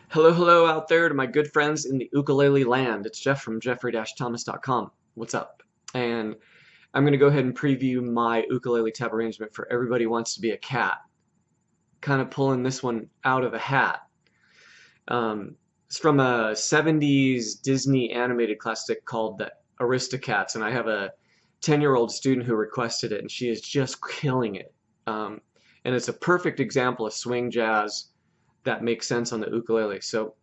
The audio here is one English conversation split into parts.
Hello, hello out there to my good friends in the ukulele land. It's Jeff from jeffrey-thomas.com. What's up? And I'm going to go ahead and preview my ukulele tab arrangement for Everybody Wants to Be a Cat. Kind of pulling this one out of a hat. It's from a 70s Disney animated classic called the Aristocats, and I have a 10-year-old student who requested it, and she is just killing it. And it's a perfect example of swing jazz that makes sense on the ukulele. So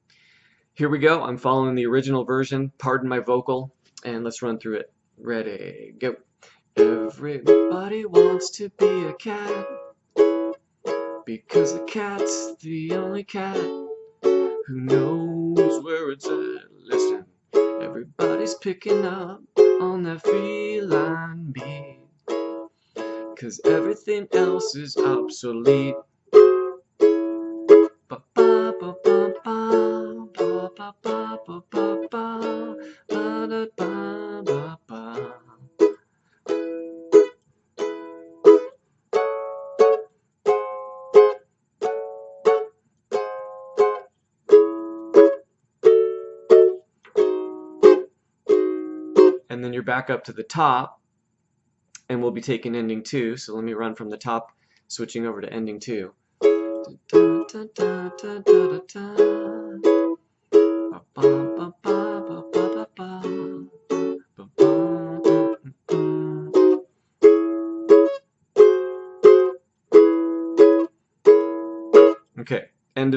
here we go. I'm following the original version. Pardon my vocal, and let's run through it. Ready, go. Everybody wants to be a cat because the cat's the only cat who knows where it's at. Listen, everybody's picking up on that feline beat, 'cause everything else is obsolete. And then you're back up to the top, and we'll be taking ending 2. So let me run from the top, switching over to ending 2. Okay, end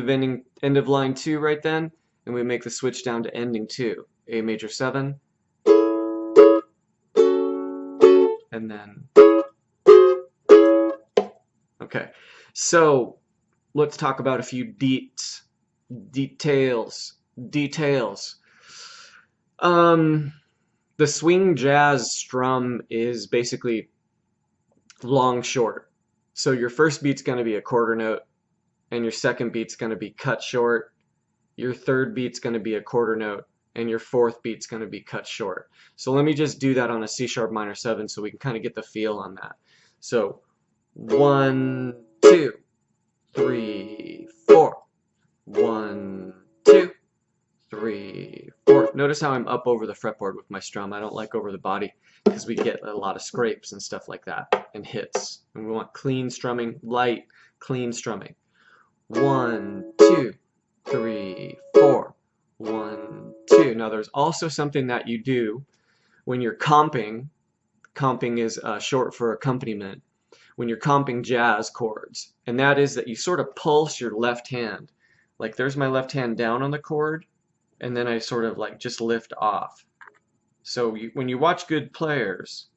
of line 2 right then, and we make the switch down to ending 2. A major 7, and then okay. So let's talk about a few details. The swing jazz strum is basically long short. So your first beat's going to be a quarter note, and your second beat's going to be cut short. Your third beat's going to be a quarter note, and your fourth beat's going to be cut short. So let me just do that on a C sharp minor 7 so we can kind of get the feel on that. So 1, 2, 3, 4. 1, 2, 3, 4. Notice how I'm up over the fretboard with my strum. I don't like over the body because we get a lot of scrapes and stuff like that and hits. And we want clean strumming, light, clean strumming. 1, 2, 3, 4. 1, 2. Now there's also something that you do when you're comping. Comping is short for accompaniment. When you're comping jazz chords, and that is that you sort of pulse your left hand. Like there's my left hand down on the chord, and then I sort of like just lift off. So when you watch good players,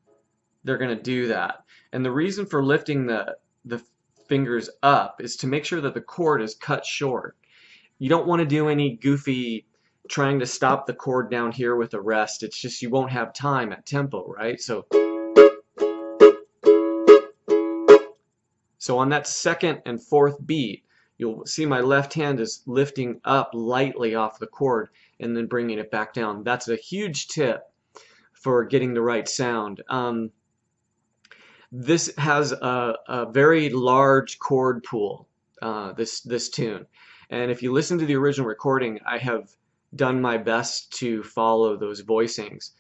they're going to do that. And the reason for lifting the fingers up is to make sure that the chord is cut short. You don't want to do any goofy trying to stop the chord down here with a rest. It's just you won't have time at tempo, right? So on that second and fourth beat, you'll see my left hand is lifting up lightly off the chord and then bringing it back down. That's a huge tip for getting the right sound. This has a very large chord pool, this tune. And if you listen to the original recording, I have done my best to follow those voicings.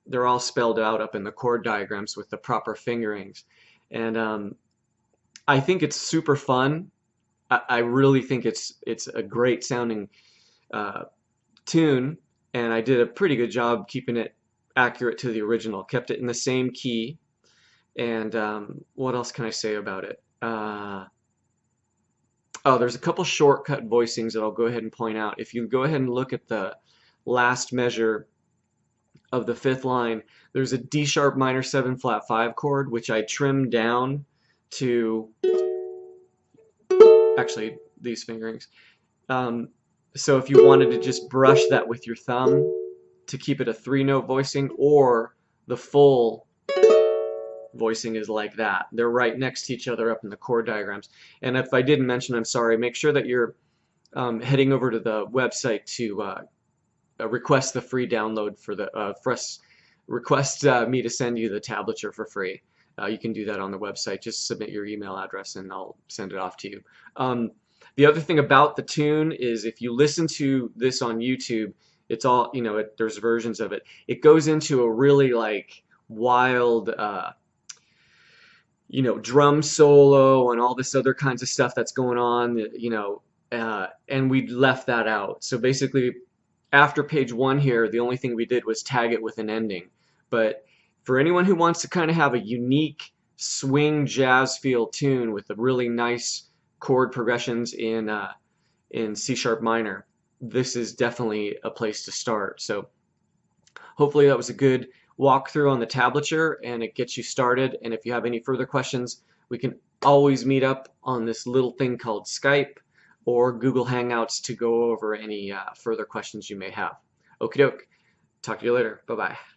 They're all spelled out up in the chord diagrams with the proper fingerings. And I think it's super fun. I really think it's a great sounding tune, and I did a pretty good job keeping it accurate to the original. Kept it in the same key. And what else can I say about it? Oh, there's a couple shortcut voicings that I'll go ahead and point out. If you go ahead and look at the last measure of the 5th line, there's a D sharp minor 7 flat 5 chord, which I trimmed down to actually these fingerings. So if you wanted to just brush that with your thumb to keep it a 3-note voicing, or the full voicing is like that. They're right next to each other up in the chord diagrams. And if I didn't mention, I'm sorry. Make sure that you're heading over to the website to request the free download for the request me to send you the tablature for free. You can do that on the website. Just submit your email address and I'll send it off to you. The other thing about the tune is if you listen to this on YouTube, it's all, there's versions of it. It goes into a really like wild, drum solo and all this other kinds of stuff that's going on, and we left that out. So basically, after page one here, the only thing we did was tag it with an ending. But for anyone who wants to kind of have a unique swing jazz feel tune with the really nice chord progressions in C sharp minor, this is definitely a place to start. So hopefully that was a good walkthrough on the tablature and it gets you started. And if you have any further questions, we can always meet up on this little thing called Skype or Google Hangouts to go over any further questions you may have. Okie doke. Talk to you later. Bye-bye.